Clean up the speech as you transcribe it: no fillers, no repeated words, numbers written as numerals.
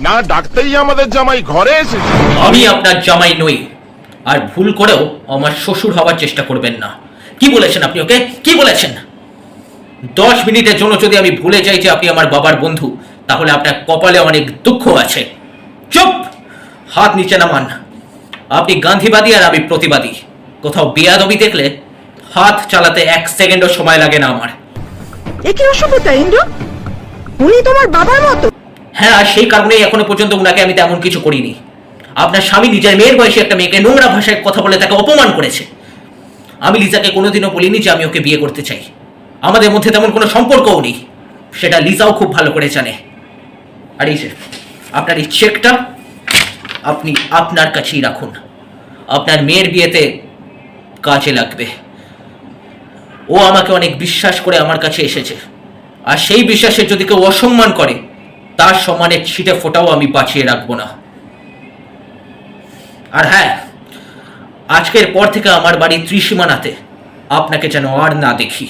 না ডাকতেই আমাদের জামাই ঘরে এসেছে। আমি আপনার জামাই নই, আর ভুল করেও আমার শ্বশুর হওয়ার চেষ্টা করবেন না। কি বলেছেন আপনি ওকে? কি বলেছেন? 10 মিনিটের জন্য যদি আমি ভুলে যাই যে আপনি আমার বাবার বন্ধু, তাহলে আপনার কপালে অনেক দুঃখ আছে। চুপ! হাত নিচে নামান। আপনি গান্ধীবাদী আর আমি প্রতিবাদী। কোথাও বেয়াদবি দেখলে হাত চালাতে 1 সেকেন্ডও সময় লাগে না আমার। এ কি অসভ্যতা ইন্দ্র? উনি তোমার বাবার মতো। হ্যাঁ, আর সেই কারণেই এখনো পর্যন্ত উনাকে আমি তেমন কিছু করিনি। আপনার স্বামী নিজের মেয়ের বয়সে একটা মেয়েকে নোংরা ভাষায় কথা বলে তাকে অপমান করেছে। আমি লিজাকে কোনোদিনও বলিনি যে আমি ওকে বিয়ে করতে চাই। আমাদের মধ্যে তেমন কোনো সম্পর্কও নেই, সেটা লিজাও খুব ভালো করে জানে। আর এই যে আপনার এই চেকটা আপনি আপনার কাছেই রাখুন, আপনার মেয়ের বিয়েতে কাজে লাগবে। ও আমাকে অনেক বিশ্বাস করে আমার কাছে এসেছে, আর সেই বিশ্বাসের যদি কেউ অসম্মান করে, তার সম্মানের ছিটে ফোটাও আমি বাঁচিয়ে রাখবো না। আর হ্যাঁ, আজকের পর থেকে আমার বাড়ির ত্রিসীমানাতে আপনাকে যেন আর না দেখি।